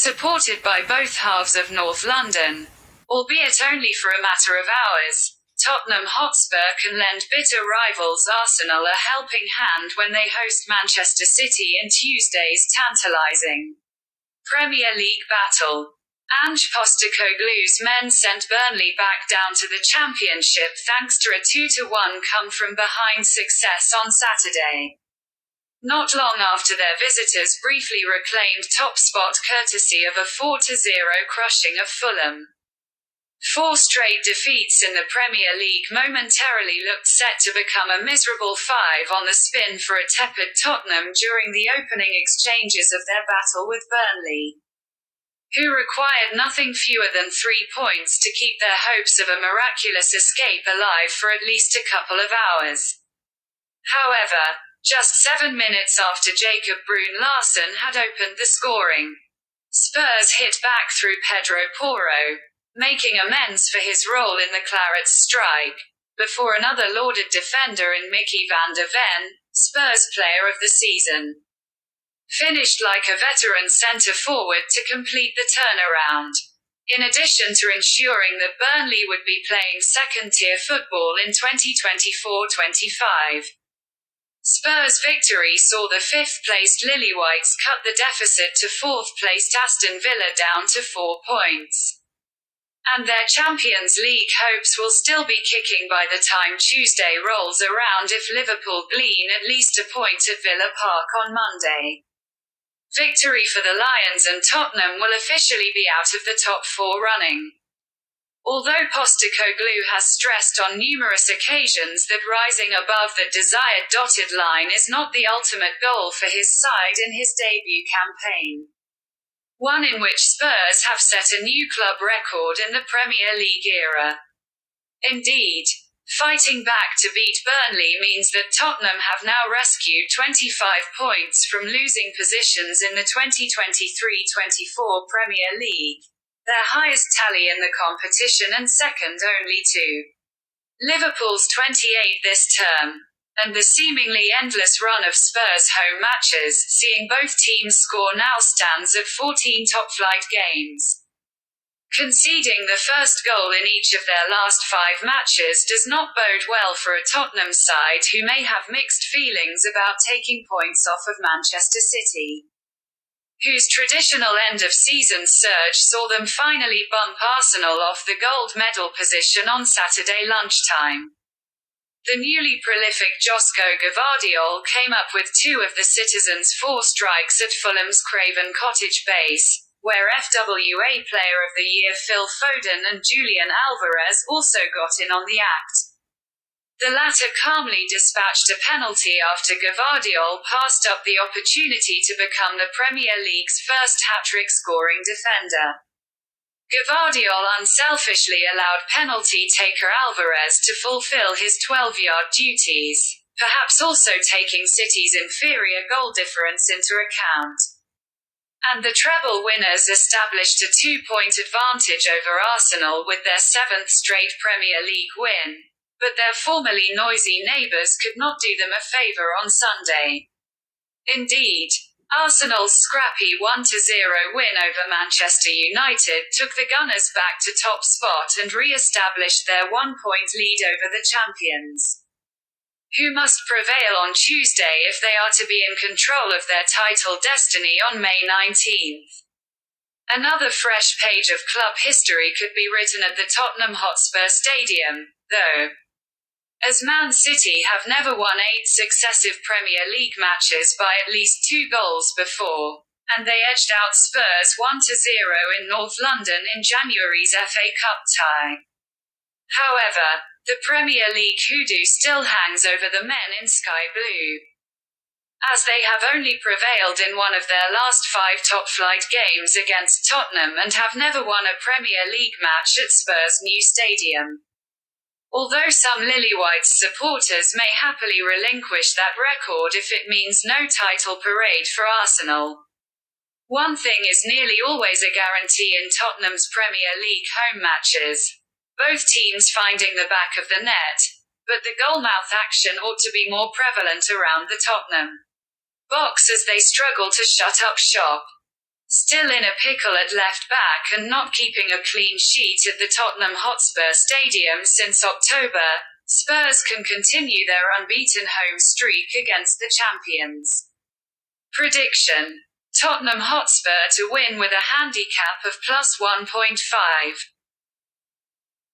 supported by both halves of North London. Albeit only for a matter of hours, Tottenham Hotspur can lend bitter rivals Arsenal a helping hand when they host Manchester City in Tuesday's tantalising Premier League battle. Ange Postecoglou's men sent Burnley back down to the Championship thanks to a 2-1 come-from-behind success on Saturday. Not long after their visitors briefly reclaimed top spot courtesy of a 4-0 crushing of Fulham. 4 straight defeats in the Premier League momentarily looked set to become a miserable 5 on the spin for a tepid Tottenham during the opening exchanges of their battle with Burnley, who required nothing fewer than 3 points to keep their hopes of a miraculous escape alive for at least a couple of hours. However, just 7 minutes after Jacob Bruun-Larsen had opened the scoring, Spurs hit back through Pedro Porro, making amends for his role in the Clarets' strike, before another lauded defender in Mickey van der Ven, Spurs Player of the Season, finished like a veteran centre-forward to complete the turnaround, in addition to ensuring that Burnley would be playing second-tier football in 2024-25. Spurs' victory saw the 5th-placed Lilywhites cut the deficit to 4th-placed Aston Villa down to 4 points. And their Champions League hopes will still be kicking by the time Tuesday rolls around if Liverpool glean at least a point at Villa Park on Monday. Victory for the Lions and Tottenham will officially be out of the top 4 running. Although Postecoglou has stressed on numerous occasions that rising above the desired dotted line is not the ultimate goal for his side in his debut campaign, one in which Spurs have set a new club record in the Premier League era. Indeed, fighting back to beat Burnley means that Tottenham have now rescued 25 points from losing positions in the 2023-24 Premier League, their highest tally in the competition and second only to Liverpool's 28 this term, and the seemingly endless run of Spurs home matches, seeing both teams score now stands at 14 top-flight games. Conceding the first goal in each of their last 5 matches does not bode well for a Tottenham side who may have mixed feelings about taking points off of Manchester City, whose traditional end-of-season surge saw them finally bump Arsenal off the gold medal position on Saturday lunchtime. The newly prolific Josko Gvardiol came up with 2 of the Citizens' 4 strikes at Fulham's Craven Cottage base, where FWA Player of the Year Phil Foden and Julian Alvarez also got in on the act. The latter calmly dispatched a penalty after Gvardiol passed up the opportunity to become the Premier League's first hat-trick scoring defender. Gvardiol unselfishly allowed penalty taker Alvarez to fulfill his 12-yard duties, perhaps also taking City's inferior goal difference into account. And the treble winners established a 2-point advantage over Arsenal with their 7th straight Premier League win, but their formerly noisy neighbours could not do them a favour on Sunday. Indeed, Arsenal's scrappy 1-0 win over Manchester United took the Gunners back to top spot and re-established their 1-point lead over the champions, who must prevail on Tuesday if they are to be in control of their title destiny on May 19th. Another fresh page of club history could be written at the Tottenham Hotspur Stadium, though, as Man City have never won 8 successive Premier League matches by at least 2 goals before, and they edged out Spurs 1-0 in North London in January's FA Cup tie. However, the Premier League hoodoo still hangs over the men in sky blue, as they have only prevailed in one of their last 5 top-flight games against Tottenham and have never won a Premier League match at Spurs' new stadium. Although some Lilywhites supporters may happily relinquish that record if it means no title parade for Arsenal. One thing is nearly always a guarantee in Tottenham's Premier League home matches: both teams finding the back of the net, but the goalmouth action ought to be more prevalent around the Tottenham box as they struggle to shut up shop. Still in a pickle at left back and not keeping a clean sheet at the Tottenham Hotspur Stadium since October, Spurs can continue their unbeaten home streak against the champions. Prediction: Tottenham Hotspur to win with a handicap of +1.5.